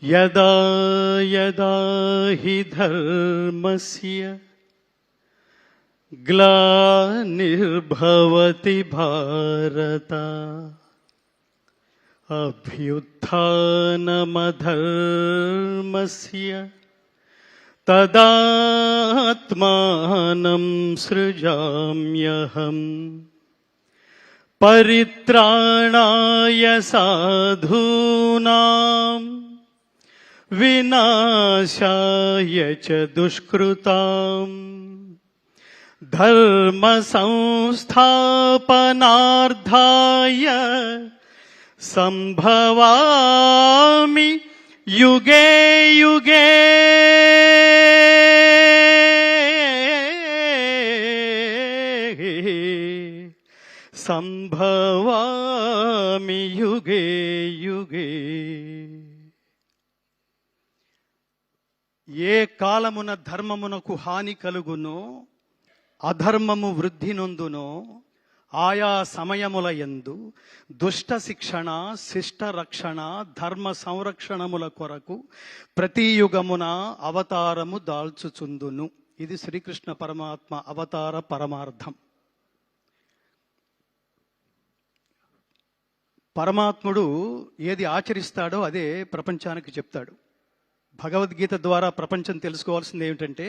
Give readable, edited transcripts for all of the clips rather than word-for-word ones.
యదా యదా హి ధర్మస్య గ్లానిర్భవతి భారత అభ్యుత్థానమధర్మస్య తదాత్మానం సృజామ్యహం పరిత్రాణాయ సాధూనాం వినాశాయ చ దుష్కృతాం ధర్మ సంస్థాపనార్థాయ సంభవామి యుగే యుగే. సంభవామి యుగే యుగే. ఏ కాలమున ధర్మమునకు హాని కలుగునో అధర్మము వృద్ధి నొందునో ఆయా సమయముల యందు దుష్ట శిక్షణ శిష్ట రక్షణ ధర్మ సంరక్షణముల కొరకు ప్రతి యుగమున అవతారము దాల్చుచుందును. ఇది శ్రీకృష్ణ పరమాత్మ అవతార పరమార్థం. పరమాత్ముడు ఏది ఆచరిస్తాడో అదే ప్రపంచానికి చెప్తాడు. భగవద్గీత ద్వారా ప్రపంచం తెలుసుకోవాల్సింది ఏమిటంటే,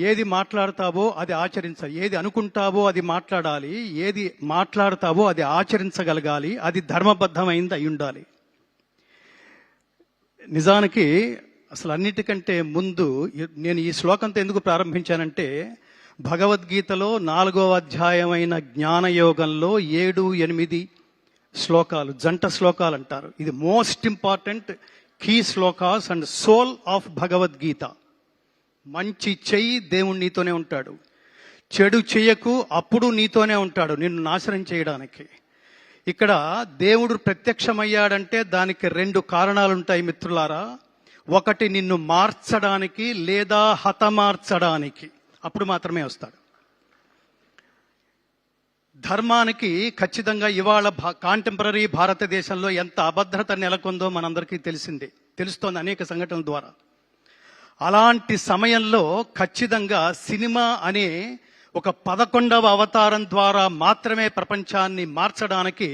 ఏది మాట్లాడతావో అది ఆచరించాలి, ఏది అనుకుంటావో అది మాట్లాడాలి, ఏది మాట్లాడతావో అది ఆచరించగలగాలి, అది ధర్మబద్ధమైంది అయి ఉండాలి. నిజానికి అసలు అన్నిటికంటే ముందు నేను ఈ శ్లోకంతో ఎందుకు ప్రారంభించానంటే, భగవద్గీతలో 4వ అధ్యాయమైన జ్ఞానయోగంలో 7, 8 శ్లోకాలు, జంట శ్లోకాలు అంటారు. ఇది most important key shlokas and soul of Bhagavad Gita. మంచి చెయ్యి, దేవుడు నీతోనే ఉంటాడు. చెడు చెయ్యకు, అప్పుడు నీతోనే ఉంటాడు నిన్ను నాశనం చేయడానికి. ఇక్కడ దేవుడు ప్రత్యక్షమయ్యాడంటే దానికి 2 కారణాలుంటాయి మిత్రులారా. ఒకటి నిన్ను మార్చడానికి లేదా హతమార్చడానికి, అప్పుడు మాత్రమే వస్తాడు. ధర్మానికి ఖచ్చితంగా ఇవాళ కాంటెంపరీ భారతదేశంలో ఎంత అభద్రత నెలకొందో మనందరికీ తెలుస్తోంది అనేక సంఘటనల ద్వారా. అలాంటి సమయంలో ఖచ్చితంగా సినిమా అనే ఒక 11వ అవతారం ద్వారా మాత్రమే ప్రపంచాన్ని మార్చడానికి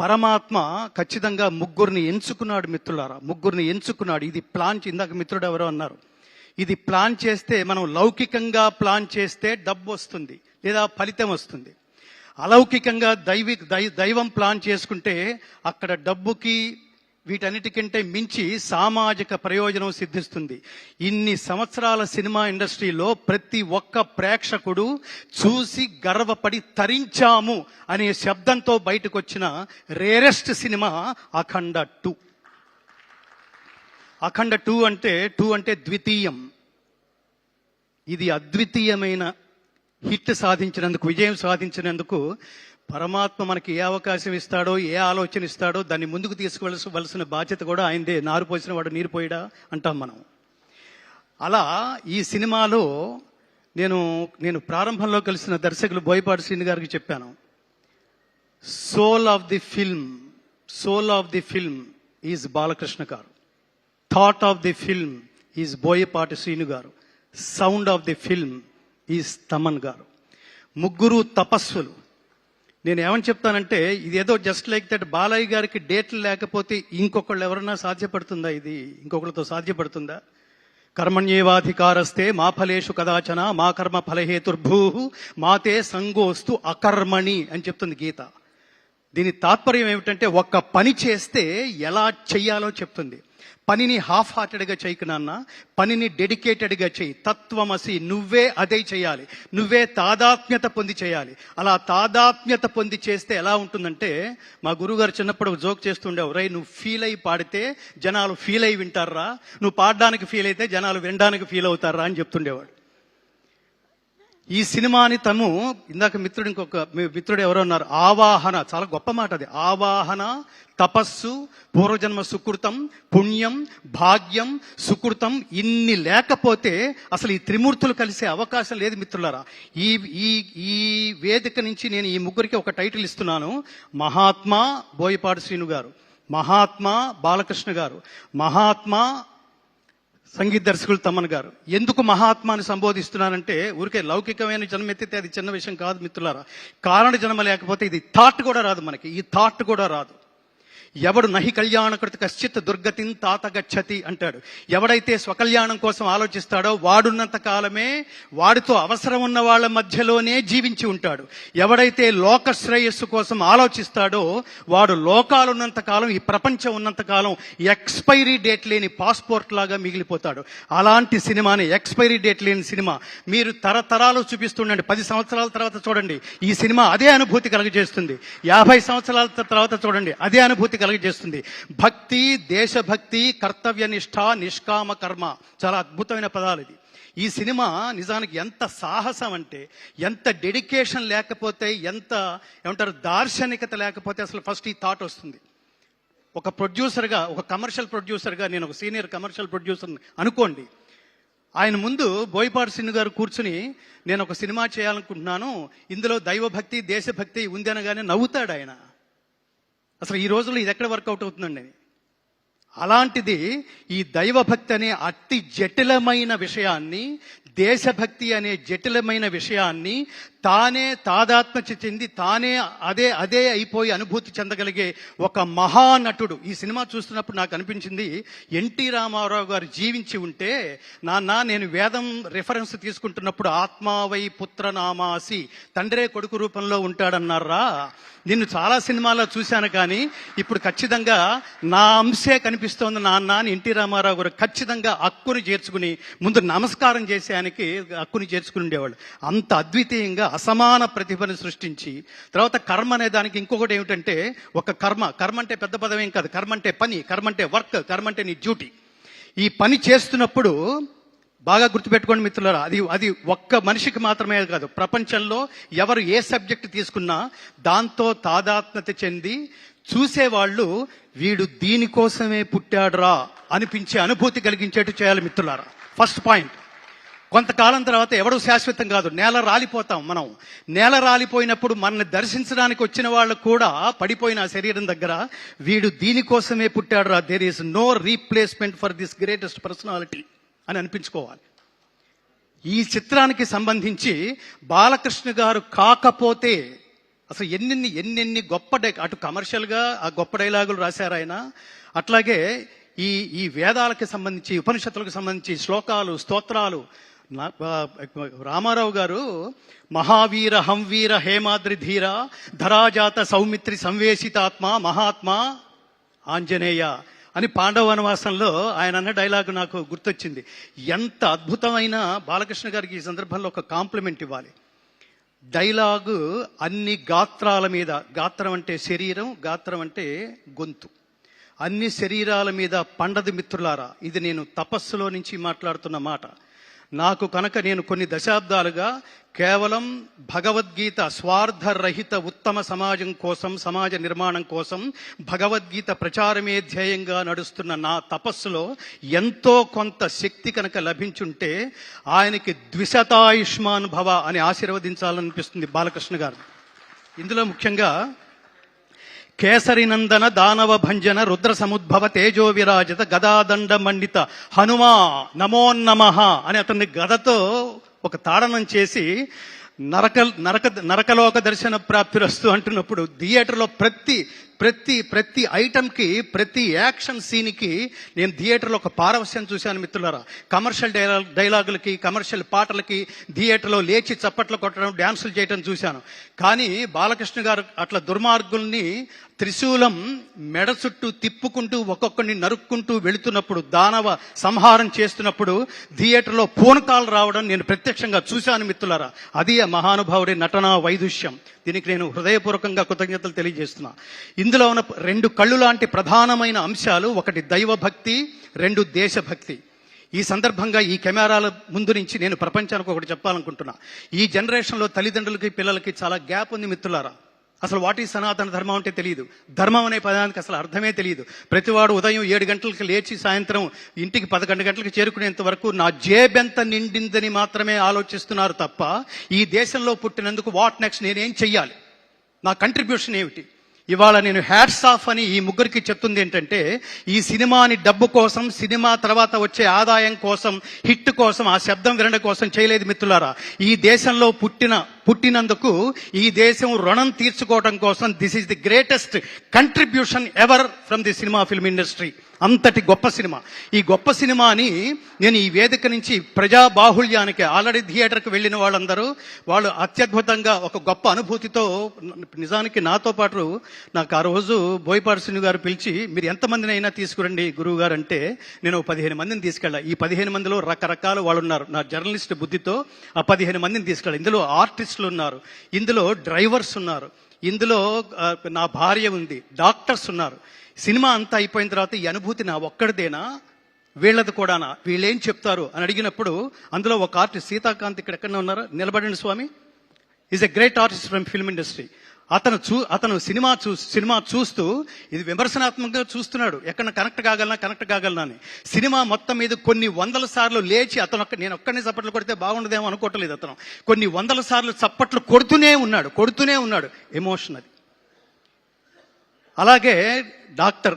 పరమాత్మ ఖచ్చితంగా 3 ఎంచుకున్నాడు మిత్రులారా. 3 ఎంచుకున్నాడు. ఇది ప్లాన్, ఇందాక మిత్రుడు ఎవరో అన్నారు, ఇది ప్లాన్ చేస్తే, మనం లౌకికంగా ప్లాన్ చేస్తే డబ్బు వస్తుంది లేదా ఫలితం వస్తుంది. అలౌకికంగా దైవం ప్లాన్ చేసుకుంటే అక్కడ డబ్బుకి వీటన్నిటికంటే మించి సామాజిక ప్రయోజనం సిద్ధిస్తుంది. ఇన్ని సంవత్సరాల సినిమా ఇండస్ట్రీలో ప్రతి ఒక్క ప్రేక్షకుడు చూసి గర్వపడి తరించాము అనే శబ్దంతో బయటకు వచ్చిన రేరెస్ట్ సినిమా అఖండ 2. అఖండ 2 అంటే ద్వితీయం. ఇది అద్వితీయమైన హిట్ సాధించినందుకు, విజయం సాధించినందుకు పరమాత్మ మనకి ఏ అవకాశం ఇస్తాడో, ఏ ఆలోచన ఇస్తాడో దాన్ని ముందుకు తీసుకువలసిన బాధ్యత కూడా ఆయనదే. నారు పోసిన వాడు నీరు పోయిడా అంటాం మనం. అలా ఈ సినిమాలో నేను ప్రారంభంలో కలిసిన దర్శకులు బోయపాటి శ్రీను గారికి చెప్పాను, soul of the film is Balakrishna garu, thought of the film is Boyapati Srinu garu, sound of the film is Thaman garu. 3 తపస్సులు. నేను ఏమని చెప్తానంటే, ఇది ఏదో జస్ట్ లైక్ దట్ బాలయ్య గారికి డేట్లు లేకపోతే ఇంకొకళ్ళు ఎవరన్నా సాధ్యపడుతుందా? ఇది ఇంకొకరితో సాధ్యపడుతుందా? కర్మణ్యేవాధికారస్తే మా ఫలేషు కదాచన మా కర్మ ఫలహేతుర్భూ మాతే సంగోస్తు అకర్మణి అని చెప్తుంది గీత. దీని తాత్పర్యం ఏమిటంటే, ఒక్క పని చేస్తే ఎలా చెయ్యాలో చెప్తుంది. పనిని హాఫ్ హార్టెడ్గా చేయకు నాన్న, పనిని డెడికేటెడ్గా చేయి. తత్వమసి, నువ్వే అదే చేయాలి, నువ్వే తాదాత్మ్యత పొంది చేయాలి. అలా తాదాత్మ్యత పొంది చేస్తే ఎలా ఉంటుందంటే, మా గురువుగారు చిన్నప్పుడు ఒక జోక్ చేస్తుండేవారు, రై నువ్వు ఫీల్ అయ్యి పాడితే జనాలు ఫీల్ అయ్యి వింటారా, నువ్వు పాడడానికి ఫీల్ అయితే జనాలు వినడానికి ఫీల్ అవుతారా అని చెప్తుండేవాడు. ఈ సినిమాని ఇందాక ఇంకొక మిత్రుడు ఎవరో ఉన్నారు, ఆవాహన, చాలా గొప్ప మాట అది. ఆవాహన, తపస్సు, పూర్వజన్మ సుకృతం, పుణ్యం, భాగ్యం, సుకృతం, ఇన్ని లేకపోతే అసలు ఈ త్రిమూర్తులు కలిసే అవకాశం లేదు మిత్రులారా. ఈ వేదిక నుంచి నేను ఈ 3కి ఒక టైటిల్ ఇస్తున్నాను. మహాత్మా బోయపాటి శ్రీను గారు, మహాత్మా బాలకృష్ణ గారు, మహాత్మా సంగీత దర్శకులు తమ్మన్ గారు. ఎందుకు మహాత్మాని సంబోధిస్తున్నానంటే ఊరికే లౌకికమైన జన్మ ఎత్తితే అది చిన్న విషయం కాదు మిత్రులారా. కారణ జన్మ లేకపోతే ఇది థాట్ కూడా రాదు, మనకి ఈ థాట్ కూడా రాదు. ఎవడు నహి కళ్యాణకృత కశ్చిత్ దుర్గతిన్ తాత గచ్చతి అంటాడు. ఎవడైతే స్వకల్యాణం కోసం ఆలోచిస్తాడో వాడున్నంత కాలమే వాడితో అవసరం ఉన్న వాళ్ళ మధ్యలోనే జీవించి ఉంటాడు. ఎవడైతే లోక శ్రేయస్సు కోసం ఆలోచిస్తాడో వాడు లోకాలున్నంత కాలం, ఈ ప్రపంచం ఉన్నంత కాలం ఎక్స్పైరీ డేట్ లేని పాస్పోర్ట్ లాగా మిగిలిపోతాడు. అలాంటి సినిమాని, ఎక్స్పైరీ డేట్ లేని సినిమా మీరు తరతరాలు చూపిస్తుండండి. 10 సంవత్సరాల తర్వాత చూడండి, ఈ సినిమా అదే అనుభూతి కలుగజేస్తుంది. 50 సంవత్సరాల తర్వాత చూడండి, అదే అనుభూతి కలుగజేస్తుంది. భక్తి, దేశభక్తి, కర్తవ్యనిష్ఠ, నిష్కామ కర్మ, చాలా అద్భుతమైన పదాలు ఇది. ఈ సినిమా నిజానికి ఎంత సాహసం అంటే, ఎంత డెడికేషన్ లేకపోతే, ఎంత ఏమంటారు దార్శనికత లేకపోతే అసలు ఫస్ట్ ఈ థాట్ వస్తుంది. ఒక ప్రొడ్యూసర్గా, ఒక కమర్షియల్ ప్రొడ్యూసర్గా, నేను ఒక సీనియర్ కమర్షియల్ ప్రొడ్యూసర్ అనుకోండి, ఆయన ముందు బోయపాటి శ్రీను గారు కూర్చుని నేను ఒక సినిమా చేయాలనుకుంటున్నాను, ఇందులో దైవభక్తి దేశభక్తి ఉంది అనగానే నవ్వుతాడు ఆయన. అసలు ఈ రోజుల్లో ఇది ఎక్కడ వర్కౌట్ అవుతుందండి? అలాంటిది ఈ దైవభక్తి అనే అతి జటిలమైన విషయాన్ని, దేశభక్తి అనే జటిలమైన విషయాన్ని తానే తాదాత్మ్య చెంది తానే అదే అయిపోయి అనుభూతి చెందగలిగే ఒక మహానటుడు. ఈ సినిమా చూస్తున్నప్పుడు నాకు అనిపించింది, ఎన్టీ రామారావు గారు జీవించి ఉంటే, నాన్న నేను వేదం రిఫరెన్స్ తీసుకుంటున్నప్పుడు ఆత్మావై పుత్రనామాసి, తండ్రే కొడుకు రూపంలో ఉంటాడన్నారా. నిన్ను చాలా సినిమాల్లో చూశాను, కానీ ఇప్పుడు ఖచ్చితంగా నా అంశే కనిపిస్తోంది నాన్న అని ఎన్టీ రామారావు గారు ఖచ్చితంగా హక్కుని చేర్చుకుని ముందు నమస్కారం చేసే ఆయనకి హక్కుని చేర్చుకుని ఉండేవాళ్ళు. అంత అద్వితీయంగా అసమాన ప్రతిభను సృష్టించి, తర్వాత కర్మ అనే దానికి ఇంకొకటి ఏమిటంటే, ఒక కర్మ అంటే పెద్ద పదం ఏం కాదు, కర్మ అంటే పని, కర్మ అంటే వర్క్, కర్మ అంటే నీ డ్యూటీ. ఈ పని చేస్తున్నప్పుడు బాగా గుర్తుపెట్టుకోండి మిత్రులారా, అది ఒక్క మనిషికి మాత్రమే కాదు, ప్రపంచంలో ఎవరు ఏ సబ్జెక్ట్ తీసుకున్నా దాంతో తాదాత్మ్యత చెంది చూసేవాళ్ళు వీడు దీనికోసమే పుట్టాడురా అనిపించే అనుభూతి కలిగించేట్టు చేయాలి మిత్రులారా. First point. కొంతకాలం తర్వాత ఎవడు శాశ్వతం కాదు, నేల రాలిపోతాం మనం. నేల రాలిపోయినప్పుడు మనల్ని దర్శించడానికి వచ్చిన వాళ్ళు కూడా పడిపోయిన శరీరం దగ్గర వీడు దీనికోసమే పుట్టాడురా, there is no replacement for this greatest personality అని అనిపించుకోవాలి. ఈ చిత్రానికి సంబంధించి బాలకృష్ణ గారు కాకపోతే అసలు ఎన్నెన్ని గొప్ప అటు కమర్షియల్గా ఆ గొప్ప డైలాగులు రాశారు ఆయన. అట్లాగే ఈ వేదాలకు సంబంధించి, ఉపనిషత్తులకు సంబంధించి శ్లోకాలు, స్తోత్రాలు. రామారావు గారు మహావీర హంవీర హేమాద్రి ధీర ధరాజాత సౌమిత్రి సంవేశితాత్మ మహాత్మా ఆంజనేయ అని పాండవ వనవాసంలో ఆయన అన్న డైలాగ్ నాకు గుర్తొచ్చింది. ఎంత అద్భుతమైన, బాలకృష్ణ గారికి ఈ సందర్భంలో ఒక కాంప్లిమెంట్ ఇవ్వాలి. డైలాగు అన్ని గాత్రాల మీద, గాత్రం అంటే శరీరం, గాత్రం అంటే గొంతు, అన్ని శరీరాల మీద పండదు మిత్రులారా. ఇది నేను తపస్సులో నుంచి మాట్లాడుతున్న మాట. నాకు కనుక నేను కొన్ని దశాబ్దాలుగా కేవలం భగవద్గీత స్వార్థరహిత ఉత్తమ సమాజం కోసం, సమాజ నిర్మాణం కోసం భగవద్గీత ప్రచారమే ధ్యేయంగా నడుస్తున్న నా తపస్సులో ఎంతో కొంత శక్తి కనుక లభించుంటే ఆయనకి ద్విశతాయుష్మాన్ భవ అని ఆశీర్వదించాలనిపిస్తుంది బాలకృష్ణ గారు. ఇందులో ముఖ్యంగా కేసరినందన దానవ భంజన రుద్ర సముద్భవ తేజో విరాజిత గదాదండ మండిత హనుమా నమోన్నమః అని అతన్ని గదతో ఒక తాడనం చేసి నరకలోక దర్శన ప్రాప్తిరస్తు అంటున్నప్పుడు థియేటర్లో ప్రతి ఐటమ్కి, ప్రతి యాక్షన్ సీన్కి నేను థియేటర్లో ఒక పారవశ్యం చూశాను మిత్రులారా. కమర్షియల్ డైలాగులకి, కమర్షియల్ పాటలకి థియేటర్లో లేచి చప్పట్లు కొట్టడం, డ్యాన్సులు చేయడం చూశాను. కానీ బాలకృష్ణ గారు అట్లా దుర్మార్గుల్ని త్రిశూలం మెడ చుట్టూ తిప్పుకుంటూ ఒక్కొక్కడిని నరుక్కుంటూ వెళుతున్నప్పుడు, దానవ సంహారం చేస్తున్నప్పుడు థియేటర్లో పూనకాలు రావడం నేను ప్రత్యక్షంగా చూశాను మిత్రులారా. అది ఆ మహానుభావుడి నటనా వైదుష్యం. దీనికి నేను హృదయపూర్వకంగా కృతజ్ఞతలు తెలియజేస్తున్నా. ఇందులో ఉన్న 2 కళ్ళు లాంటి ప్రధానమైన అంశాలు, ఒకటి దైవభక్తి, 2 దేశభక్తి. ఈ సందర్భంగా ఈ కెమెరాల ముందు నుంచి నేను ప్రపంచానికి ఒకటి చెప్పాలనుకుంటున్నా. ఈ జనరేషన్లో తల్లిదండ్రులకి పిల్లలకి చాలా గ్యాప్ ఉంది మిత్రులారా. అసలు వాట్ ఈ సనాతన ధర్మం అంటే తెలియదు. ధర్మం అనే పదానికి అసలు అర్థమే తెలియదు. ప్రతివాడు ఉదయం 7 గంటలకు లేచి సాయంత్రం ఇంటికి 11 గంటలకు చేరుకునేంత వరకు నా జేబెంత నిండిందని మాత్రమే ఆలోచిస్తున్నారు తప్ప, ఈ దేశంలో పుట్టినందుకు వాట్ నెక్స్ట్, నేనేం చెయ్యాలి, నా కంట్రిబ్యూషన్ ఏమిటి, ఇవాళ నేను హ్యాట్స్ ఆఫ్ అని ఈ ముగ్గురికి చెప్తుంది ఏంటంటే, ఈ సినిమాని డబ్బు కోసం, సినిమా తర్వాత వచ్చే ఆదాయం కోసం, హిట్ కోసం, ఆ శబ్దం వినడం కోసం చేయలేదు మిత్రులారా. ఈ దేశంలో పుట్టినందుకు ఈ దేశం రుణం తీర్చుకోవడం కోసం this is the greatest contribution ever from the cinema film industry. అంతటి గొప్ప సినిమా. ఈ గొప్ప సినిమాని నేను ఈ వేదిక నుంచి ప్రజా బాహుళ్యానికి, ఆల్రెడీ థియేటర్కి వెళ్ళిన వాళ్ళందరూ వాళ్ళు అత్యద్భుతంగా ఒక గొప్ప అనుభూతితో, నిజానికి నాతో పాటు నాకు ఆ రోజు బోయపాటి శ్రీను గారు పిలిచి, మీరు ఎంతమందిని అయినా తీసుకురండి గురువు గారు అంటే, నేను 15 మందిని తీసుకెళ్ళా. ఈ 15 మందిలో రకరకాల వాళ్ళు ఉన్నారు. నా జర్నలిస్ట్ బుద్ధితో ఆ 15 మందిని తీసుకెళ్ళా. ఇందులో ఆర్టిస్టులు ఉన్నారు, ఇందులో డ్రైవర్స్ ఉన్నారు, ఇందులో నా భార్య ఉంది, డాక్టర్స్ ఉన్నారు. సినిమా అంతా అయిపోయిన తర్వాత ఈ అనుభూతి నా ఒక్కడిదేనా, వీళ్ళది కూడానా, వీళ్ళేం చెప్తారు అని అడిగినప్పుడు, అందులో ఒక ఆర్టిస్ట్ సీతాకాంత్ ఇక్కడ ఎక్కడ ఉన్నారు, నిలబడండి స్వామి, is a great artist from film industry. అతను సినిమా చూస్తూ ఇది విమర్శనాత్మకంగా చూస్తున్నాడు, ఎక్కడ కనెక్ట్ కాగలనా అని. సినిమా మొత్తం మీద కొన్ని వందల సార్లు లేచి నేను ఒక్కడిని చప్పట్లు కొడితే బాగుండదేమో అనుకోవట్లేదు. అతను కొన్ని వందల సార్లు చప్పట్లు కొడుతూనే ఉన్నాడు. ఎమోషన్ అది. అలాగే డాక్టర్,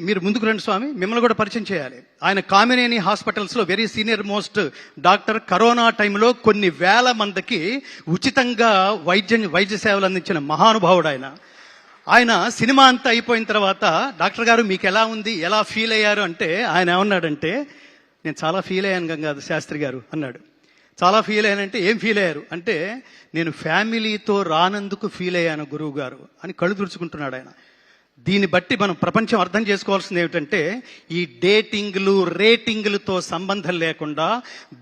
మీరు ముందుకు రండి స్వామి, మిమ్మల్ని కూడా పరిచయం చేయాలి. ఆయన కామినేని హాస్పిటల్స్ లో very senior most doctor. Corona టైంలో కొన్ని వేల మందికి ఉచితంగా వైద్య సేవలు అందించిన మహానుభావుడు ఆయన సినిమా అంతా అయిపోయిన తర్వాత, డాక్టర్ గారు మీకు ఎలా ఉంది, ఎలా ఫీల్ అయ్యారు అంటే, ఆయన ఏమన్నాడంటే, నేను చాలా ఫీల్ అయ్యాను గంగాధర్ శాస్త్రి గారు అన్నాడు. చాలా ఫీల్ అయ్యానంటే, ఏం ఫీల్ అయ్యారు అంటే, నేను ఫ్యామిలీతో రానందుకు ఫీల్ అయ్యాను గురువు గారు అని కళ్ళు తుడుచుకుంటున్నాడు ఆయన. దీన్ని బట్టి మనం ప్రపంచం అర్థం చేసుకోవాల్సింది ఏమిటంటే, ఈ డేటింగ్లు రేటింగ్లతో సంబంధం లేకుండా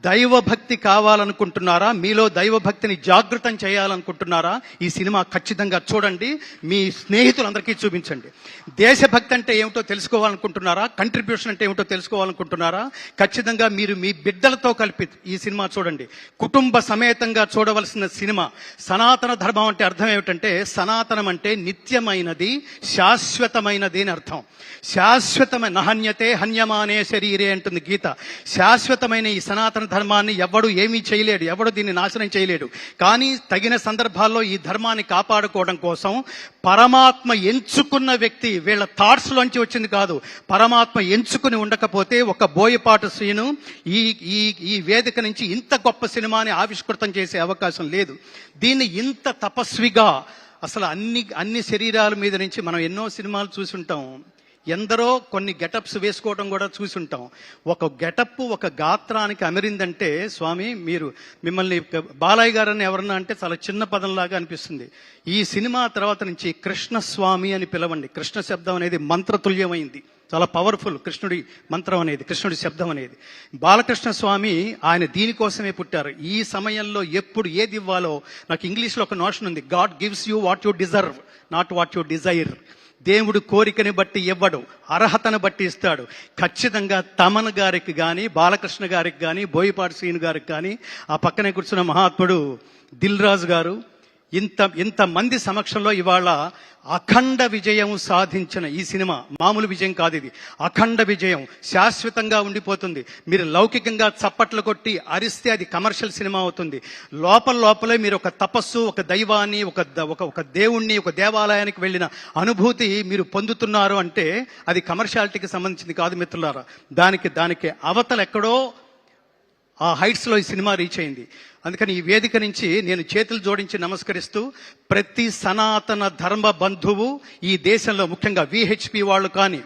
దైవభక్తి కావాలనుకుంటున్నారా, మీలో దైవభక్తిని జాగృతం చేయాలనుకుంటున్నారా, ఈ సినిమా ఖచ్చితంగా చూడండి, మీ స్నేహితులందరికీ చూపించండి. దేశభక్తి అంటే ఏమిటో తెలుసుకోవాలనుకుంటున్నారా, కంట్రిబ్యూషన్ అంటే ఏమిటో తెలుసుకోవాలనుకుంటున్నారా, ఖచ్చితంగా మీరు మీ బిడ్డలతో కలిపి ఈ సినిమా చూడండి. కుటుంబ సమేతంగా చూడవలసిన సినిమా. సనాతన ధర్మం అంటే అర్థం ఏమిటంటే, సనాతనం అంటే నిత్యమైనది, శాశ్వతమైనది అని అర్థం. శాశ్వతమైన నహన్యతే హన్యమానే శరీరే అంటుంది గీత. శాశ్వతమైన ఈ సనాతన ధర్మాన్ని ఎవడు ఏమీ చేయలేడు, ఎవడు దీన్ని నాశనం చేయలేడు. కానీ తగిన సందర్భాల్లో ఈ ధర్మాన్ని కాపాడుకోవడం కోసం పరమాత్మ ఎంచుకున్న వ్యక్తి, వీళ్ళ థాట్స్ లోంచి వచ్చింది కాదు, పరమాత్మ ఎంచుకుని ఉండకపోతే ఒక బోయపాటి శ్రీను ఈ వేదిక నుంచి ఇంత గొప్ప సినిమాని ఆవిష్కృతం చేసే అవకాశం లేదు. దీన్ని ఇంత తపస్విగా, అసలు అన్ని శరీరాల మీద నుంచి మనం ఎన్నో సినిమాలు చూసుంటాం, ఎందరో కొన్ని గెటప్స్ వేసుకోవడం కూడా చూసుంటాం. ఒక గెటప్ ఒక గాత్రానికి అమరిందంటే, స్వామి మిమ్మల్ని బాలయ్య గారని ఎవరన్నా అంటే చాలా చిన్న పదంలాగా అనిపిస్తుంది. ఈ సినిమా తర్వాత నుంచి కృష్ణస్వామి అని పిలవండి. కృష్ణ శబ్దం అనేది మంత్రతుల్యమైంది, చాలా పవర్ఫుల్. కృష్ణుడి మంత్రం అనేది, కృష్ణుడి శబ్దం అనేది. బాలకృష్ణ స్వామి ఆయన దీనికోసమే పుట్టారు. ఈ సమయంలో ఎప్పుడు ఏది ఇవ్వాలో, నాకు ఇంగ్లీష్లో ఒక నోషన్ ఉంది, God gives you what you deserve, not what you Dzire. దేవుడు కోరికని బట్టి ఇవ్వడు, అర్హతను బట్టి ఇస్తాడు. ఖచ్చితంగా తమన్ గారికి కానీ, బాలకృష్ణ గారికి కానీ, బోయపాటి శ్రీను గారికి కానీ, ఆ పక్కనే కూర్చున్న మహాత్ముడు దిల్ రాజు గారు, ఇంతమంది సమక్షంలో ఇవాళ అఖండ విజయం సాధించిన ఈ సినిమా మామూలు విజయం కాదు. ఇది అఖండ విజయం, శాశ్వతంగా ఉండిపోతుంది. మీరు లౌకికంగా చప్పట్లు కొట్టి అరిస్తే అది కమర్షియల్ సినిమా అవుతుంది. లోపలే మీరు ఒక తపస్సు, ఒక దైవాన్ని, ఒక దేవుణ్ణి, ఒక దేవాలయానికి వెళ్ళిన అనుభూతి మీరు పొందుతున్నారు అంటే అది కమర్షియాలిటీకి సంబంధించింది కాదు మిత్రులారా. దానికి అవతల ఎక్కడో ఆ హైట్స్ లో ఈ సినిమా రీచ్ అయింది. అందుకని ఈ వేదిక నుంచి నేను చేతులు జోడించి నమస్కరిస్తూ, ప్రతి సనాతన ధర్మ బంధువు ఈ దేశంలో, ముఖ్యంగా విహెచ్పి వాళ్ళు కానీ,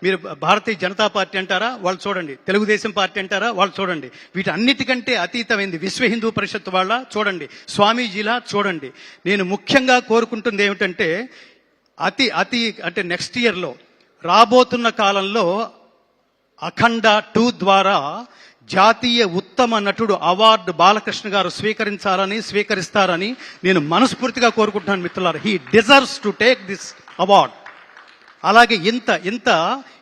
మీరు భారతీయ జనతా పార్టీ అంటారా, వాళ్ళు చూడండి, తెలుగుదేశం పార్టీ అంటారా, వాళ్ళు చూడండి, వీటన్నిటికంటే అతీతమైంది విశ్వ హిందూ పరిషత్ వాళ్ళ చూడండి, స్వామీజీలా చూడండి. నేను ముఖ్యంగా కోరుకుంటుంది ఏమిటంటే, అంటే నెక్స్ట్ ఇయర్లో రాబోతున్న కాలంలో అఖండ 2 ద్వారా జాతీయ ఉత్తమ నటుడు అవార్డు బాలకృష్ణ గారు స్వీకరిస్తారని నేను మనస్ఫూర్తిగా కోరుకుంటున్నాను మిత్రులారా. He deserves to take this award. అలాగే ఇంత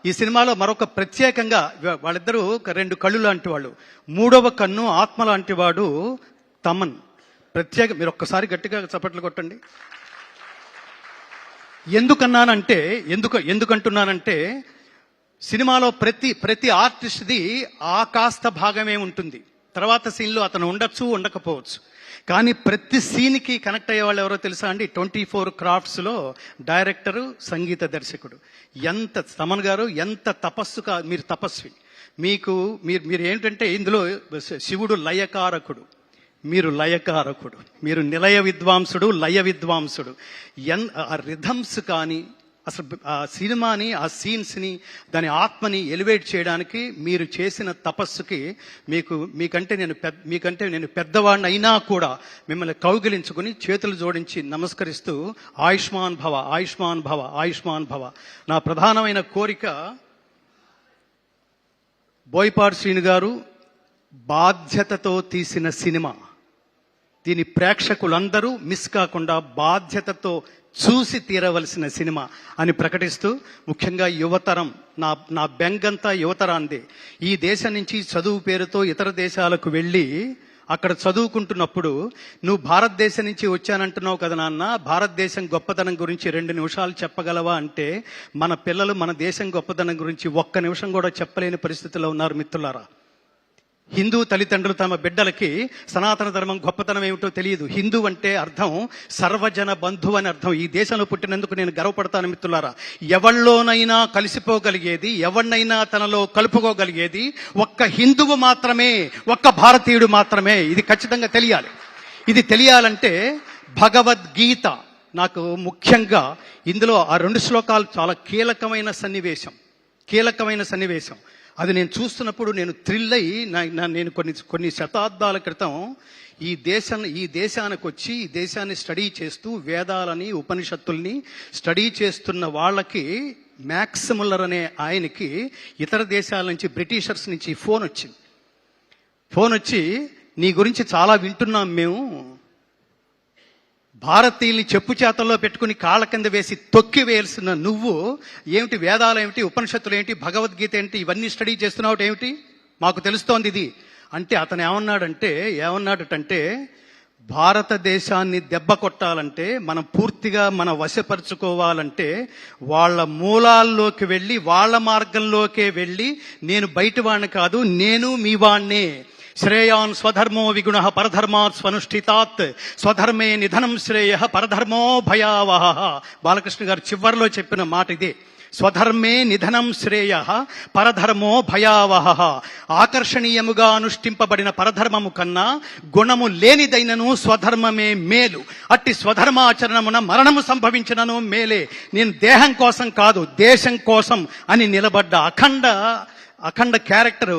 ఈ సినిమాలో మరొక ప్రత్యేకంగా, వాళ్ళిద్దరూ 2 కళ్ళు లాంటి వాళ్ళు, 3వ కన్ను ఆత్మ లాంటి వాడు తమన్. మీరు ఒక్కసారి గట్టిగా చప్పట్లు కొట్టండి. ఎందుకంటున్నానంటే సినిమాలో ప్రతి ఆర్టిస్ట్ది ఆ కాస్త భాగమే ఉంటుంది. తర్వాత సీన్లో అతను ఉండొచ్చు, ఉండకపోవచ్చు. కానీ ప్రతి సీన్కి కనెక్ట్ అయ్యే వాళ్ళు ఎవరో తెలుసా అండి? 24 క్రాఫ్ట్స్లో డైరెక్టరు, సంగీత దర్శకుడు. ఎంత తమన్ గారు ఎంత తపస్సుగా, మీరు తపస్వి. మీరు ఏంటంటే ఇందులో శివుడు లయకారకుడు, మీరు లయకారకుడు, మీరు నిలయ విద్వాంసుడు, లయ విద్వాంసుడు. ఆ రిథమ్స్ కానీ అసలు ఆ సినిమాని, ఆ సీన్స్ని, దాని ఆత్మని ఎలివేట్ చేయడానికి మీరు చేసిన తపస్సుకి మీకంటే నేను పెద్దవాడిని అయినా కూడా మిమ్మల్ని కౌగిలించుకుని చేతులు జోడించి నమస్కరిస్తూ ఆయుష్మాన్ భవ, ఆయుష్మాన్ భవ, ఆయుష్మాన్ భవ. నా ప్రధానమైన కోరిక, బోయపాటి శ్రీను గారు బాధ్యతతో తీసిన సినిమా, దీని ప్రేక్షకులందరూ మిస్ కాకుండా బాధ్యతతో చూసి తీరవలసిన సినిమా అని ప్రకటిస్తూ, ముఖ్యంగా యువతరం, నా బెంగంతా యువతరాందే. ఈ దేశం నుంచి చదువు పేరుతో ఇతర దేశాలకు వెళ్ళి అక్కడ చదువుకుంటున్నప్పుడు, నువ్వు భారతదేశం నుంచి వచ్చానంటున్నావు కదా నాన్న, భారతదేశం గొప్పతనం గురించి 2 నిమిషాలు చెప్పగలవా అంటే, మన పిల్లలు మన దేశం గొప్పతనం గురించి 1 నిమిషం కూడా చెప్పలేని పరిస్థితిలో ఉన్నారు మిత్రులారా. హిందూ తల్లిదండ్రులు తమ బిడ్డలకి సనాతన ధర్మం గొప్పతనం ఏమిటో తెలియదు. హిందూ అంటే అర్థం సర్వజన బంధువు అని అర్థం. ఈ దేశంలో పుట్టినందుకు నేను గర్వపడతాను మిత్రులారా. ఎవళ్ళలోనైనా కలిసిపోగలిగేది, ఎవరినైనా తనలో కలుపుకోగలిగేది ఒక్క హిందువు మాత్రమే, ఒక్క భారతీయుడు మాత్రమే. ఇది ఖచ్చితంగా తెలియాలి. ఇది తెలియాలంటే భగవద్గీత నాకు ముఖ్యంగా ఇందులో ఆ 2 శ్లోకాలు చాలా కీలకమైన సన్నివేశం. అది నేను చూస్తున్నప్పుడు నేను థ్రిల్ అయ్యి, నేను కొన్ని శతాబ్దాల క్రితం ఈ దేశానికి వచ్చి ఈ దేశాన్ని స్టడీ చేస్తూ వేదాలని, ఉపనిషత్తుల్ని స్టడీ చేస్తున్న వాళ్ళకి, మ్యాక్స్ ముల్లర్ అనే ఆయనకి ఇతర దేశాల నుంచి, బ్రిటిషర్స్ నుంచి ఫోన్ వచ్చి నీ గురించి చాలా వింటున్నాం మేము, భారతీయుల్ని చెప్పు చేతల్లో పెట్టుకుని కాళ్ళ కింద వేసి తొక్కి వేయాల్సిన నువ్వు ఏమిటి, వేదాలు ఏమిటి, ఉపనిషత్తులు ఏంటి, భగవద్గీత ఏంటి, ఇవన్నీ స్టడీ చేస్తున్నావు ఏమిటి, మాకు తెలుస్తోంది ఇది అంటే. అతను ఏమన్నాడటంటే భారతదేశాన్ని దెబ్బ కొట్టాలంటే, మనం పూర్తిగా వశపరుచుకోవాలంటే, వాళ్ళ మూలాల్లోకి వెళ్ళి, వాళ్ళ మార్గంలోకే వెళ్ళి, నేను బయట వాడిని కాదు, నేను మీ వాణ్ణే. శ్రేయాన్ స్వధర్మో విగుణ పరధర్మాత్ స్వనుష్ఠితాత్ స్వధర్మే నిధనం శ్రేయ పరధర్మో భయావహ. బాలకృష్ణ గారు చివరిలో చెప్పిన మాట ఇదే. స్వధర్మే నిధనం శ్రేయ పరధర్మో భయావహ. ఆకర్షణీయముగా అనుష్ఠింపబడిన పరధర్మము కన్నా గుణము లేనిదైనను స్వధర్మమే మేలు. అట్టి స్వధర్మాచరణమున మరణము సంభవించినను మేలే. నేను దేహం కోసం కాదు, దేశం కోసం అని నిలబడ్డ అఖండ క్యారెక్టరు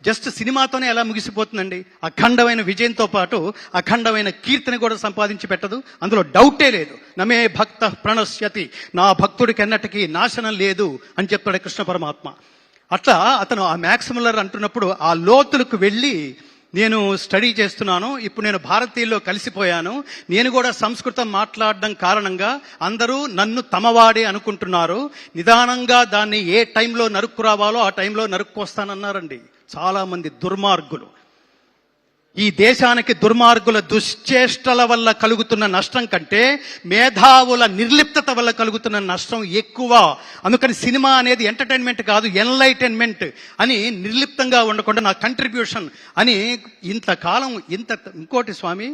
జస్ట్ సినిమాతోనే ఎలా ముగిసిపోతుందండి? అఖండమైన విజయంతో పాటు అఖండమైన కీర్తిని కూడా సంపాదించి పెట్టదు, అందులో డౌటే లేదు. నమే భక్త ప్రణశ్యతి, నా భక్తుడికి ఎన్నటికీ నాశనం లేదు అని చెప్తాడు కృష్ణ పరమాత్మ. అట్లా అతను ఆ మ్యాక్స్ ముల్లర్ అంటున్నప్పుడు ఆ లోతులకు వెళ్ళి, నేను స్టడీ చేస్తున్నాను, ఇప్పుడు నేను భారతీయుల్లో కలిసిపోయాను, నేను కూడా సంస్కృతం మాట్లాడడం కారణంగా అందరూ నన్ను తమవాడే అనుకుంటున్నారు, నిదానంగా దాన్ని ఏ టైంలో నరుక్కు రావాలో ఆ టైంలో నరుక్కొస్తానన్నారండి చాలా మంది దుర్మార్గులు. ఈ దేశానికి దుర్మార్గుల దుశ్చేష్టల వల్ల కలుగుతున్న నష్టం కంటే మేధావుల నిర్లిప్తత వల్ల కలుగుతున్న నష్టం ఎక్కువ. అందుకని సినిమా అనేది ఎంటర్టైన్మెంట్ కాదు, ఎన్లైటైన్మెంట్ అని నిర్లిప్తంగా ఉండకుండా నా కంట్రిబ్యూషన్ అని ఇంతకాలం ఇంకోటి స్వామి,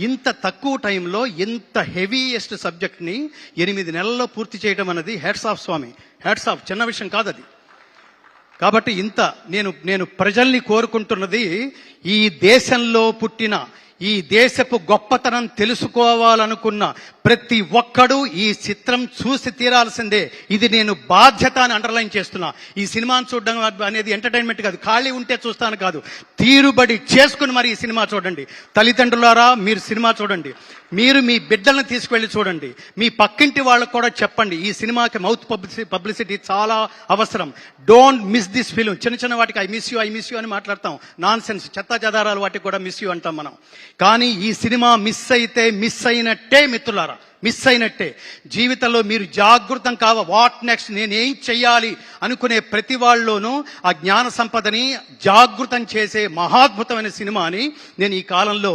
ఇంత తక్కువ టైంలో ఇంత హెవీయెస్ట్ సబ్జెక్ట్ని 8 నెలల్లో పూర్తి చేయడం అనేది హ్యాట్స్ ఆఫ్ స్వామి, హ్యాట్స్ ఆఫ్. చిన్న విషయం కాదు అది. కాబట్టి నేను ప్రజల్ని కోరుకుంటున్నది, ఈ దేశంలో పుట్టిన, ఈ దేశపు గొప్పతనం తెలుసుకోవాలనుకున్న ప్రతి ఒక్కడూ ఈ చిత్రం చూసి తీరాల్సిందే. ఇది నేను బాధ్యత అని అండర్లైన్ చేస్తున్నా. ఈ సినిమాను చూడడం అనేది ఎంటర్టైన్మెంట్ కాదు, ఖాళీ ఉంటే చూస్తాను కాదు, తీరుబడి చేసుకుని మరి ఈ సినిమా చూడండి. తల్లిదండ్రులారా, మీరు సినిమా చూడండి, మీరు మీ బిడ్డలను తీసుకువెళ్ళి చూడండి, మీ పక్కింటి వాళ్ళకు కూడా చెప్పండి. ఈ సినిమాకి మౌత్ పబ్లిసిటీ చాలా అవసరం. Don't miss this film. చిన్న వాటికి ఐ మిస్ యూ అని మాట్లాడతాం, నాన్ సెన్స్ చెత్త చెదారాలు వాటికి కూడా మిస్ యూ అంటాం మనం. కానీ ఈ సినిమా మిస్ అయినట్టే మిత్రులారా, మిస్ అయినట్టే. జీవితంలో మీరు జాగృతం వాట్ నెక్స్ట్, నేనేం చెయ్యాలి అనుకునే ప్రతి వాళ్ళలోనూ ఆ జ్ఞాన సంపదని జాగృతం చేసే మహాద్భుతమైన సినిమాని నేను ఈ కాలంలో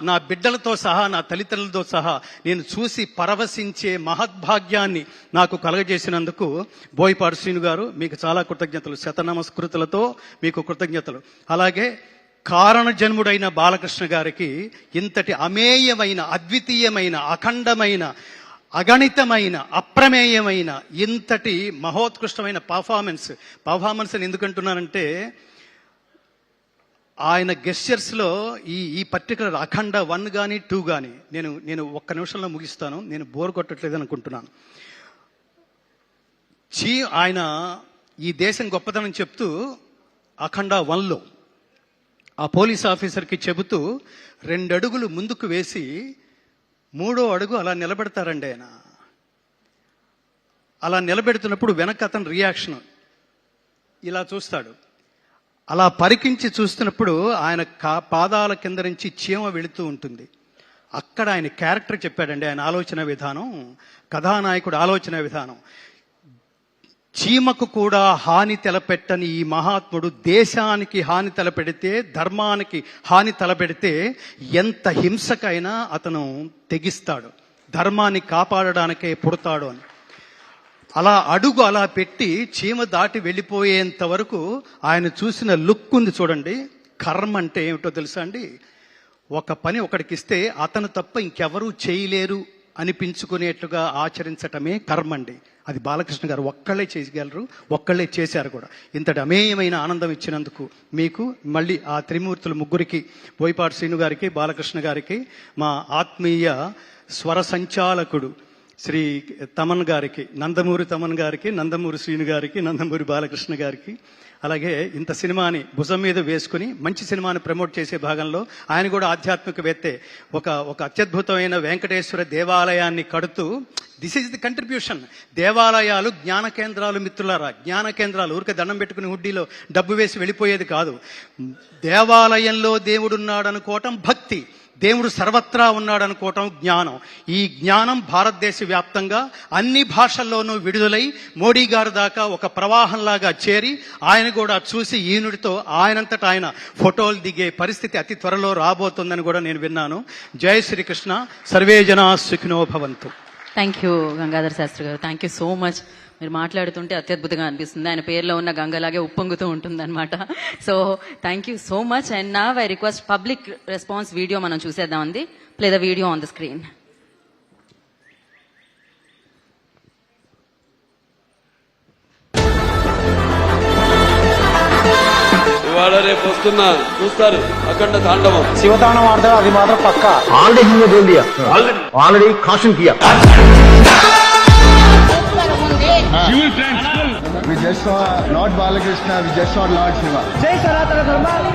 నా బిడ్డలతో సహా, నా తల్లిదండ్రులతో సహా నేను చూసి పరవశించే మహద్భాగ్యాన్ని నాకు కలగజేసినందుకు బోయపాటి శ్రీను గారు మీకు చాలా కృతజ్ఞతలు, శతనమస్కృతులతో మీకు కృతజ్ఞతలు. అలాగే కారణ జన్ముడైన బాలకృష్ణ గారికి ఇంతటి అమేయమైన, అద్వితీయమైన, అఖండమైన, అగణితమైన, అప్రమేయమైన ఇంతటి మహోత్కృష్టమైన పర్ఫార్మెన్స్ అని ఎందుకంటున్నానంటే, ఆయన గెస్చర్స్లో ఈ పర్టికులర్ అఖండ 1 కానీ 2 కానీ నేను ఒక్క నిమిషంలో ముగిస్తాను, నేను బోర్ కొట్టట్లేదు అనుకుంటున్నాను. ఆయన ఈ దేశం గొప్పతనం చెప్తూ అఖండ 1లో ఆ పోలీస్ ఆఫీసర్కి చెబుతూ 2 అడుగులు ముందుకు వేసి 3వ అడుగు అలా నిలబెడతారండి. ఆయన అలా నిలబెడుతున్నప్పుడు వెనక అతను రియాక్షన్ ఇలా చూస్తాడు. అలా పరికించి చూస్తున్నప్పుడు ఆయన పాదాల కింద నుంచి చీమ వెళుతూ ఉంటుంది. అక్కడ ఆయన క్యారెక్టర్ చెప్పాడండి, ఆయన ఆలోచన విధానం, కథానాయకుడు ఆలోచన విధానం. చీమకు కూడా హాని తలపెట్టని ఈ మహాత్ముడు దేశానికి హాని తలపెడితే, ధర్మానికి హాని తలపెడితే ఎంత హింసకైనా అతను తెగిస్తాడు, ధర్మాన్ని కాపాడడానికే పుడతాడు అని. అలా పెట్టి చీమ దాటి వెళ్ళిపోయేంత వరకు ఆయన చూసిన లుక్ ఉంది చూడండి. కర్మ అంటే ఏమిటో తెలుసా అండి? ఒక పని ఒకడికిస్తే అతను తప్ప ఇంకెవరూ చేయలేరు అనిపించుకునేట్లుగా ఆచరించటమే కర్మ అండి. అది బాలకృష్ణ గారు ఒక్కళ్ళే చేయగలరు, ఒక్కళ్ళే చేశారు కూడా. ఇంతటి అమేయమైన ఆనందం ఇచ్చినందుకు మీకు మళ్ళీ ఆ త్రిమూర్తులు ముగ్గురికి, బోయపాటి శ్రీను గారికి, బాలకృష్ణ గారికి, మా ఆత్మీయ స్వర సంచాలకుడు శ్రీ తమన్ గారికి, నందమూరి తమన్ గారికి, నందమూరి శ్రీను గారికి, నందమూరి బాలకృష్ణ గారికి, అలాగే ఇంత సినిమాని భుజం మీద వేసుకుని మంచి సినిమాని ప్రమోట్ చేసే భాగంలో ఆయన కూడా ఆధ్యాత్మికవేత్తే, ఒక అత్యద్భుతమైన వెంకటేశ్వర దేవాలయాన్ని కడుతూ, దిస్ ఈజ్ ది కంట్రిబ్యూషన్. దేవాలయాలు జ్ఞాన కేంద్రాలు మిత్రులారా, జ్ఞాన కేంద్రాలు. ఊరికే దండం పెట్టుకుని హుడ్డీలో డబ్బు వేసి వెళ్ళిపోయేది కాదు. దేవాలయంలో దేవుడున్నాడు అనుకోవటం భక్తి, దేవుడు సర్వత్రా ఉన్నాడు అనుకోవటం జ్ఞానం. ఈ జ్ఞానం భారతదేశ వ్యాప్తంగా అన్ని భాషల్లోనూ విడుదలై మోడీ గారి దాకా ఒక ప్రవాహంలాగా చేరి ఆయన కూడా చూసి ఈనుడితో ఆయనంతట ఆయన ఫోటోలు దిగే పరిస్థితి అతి త్వరలో రాబోతుందని కూడా నేను విన్నాను. జై శ్రీకృష్ణ, సర్వే జనా సుఖినో భవంతు. థ్యాంక్ యూ గంగాధర్ శాస్త్రి గారు, థ్యాంక్ యూ సో మచ్. మీరు మాట్లాడుతుంటే అత్యద్భుతంగా అనిపిస్తుంది. ఆయన పేరులో ఉన్న గంగలాగే ఉప్పొంగుతూ ఉంటుంది అనమాట. So thank you so much. And నా I request public response video మనం చూసేద్దామండి. Play the video on the screen. ఇవాళ రేపు వస్తున్నా చూస్తారు అఖండ తాండవం, శివతాండవం ఆడతాడు, అది మాత్రం పక్కా. ఆల్రెడీ కాషన్ కియా. We just saw Lord Balakrishna, we just saw Lord Shiva. Jai Sanatana Dharma.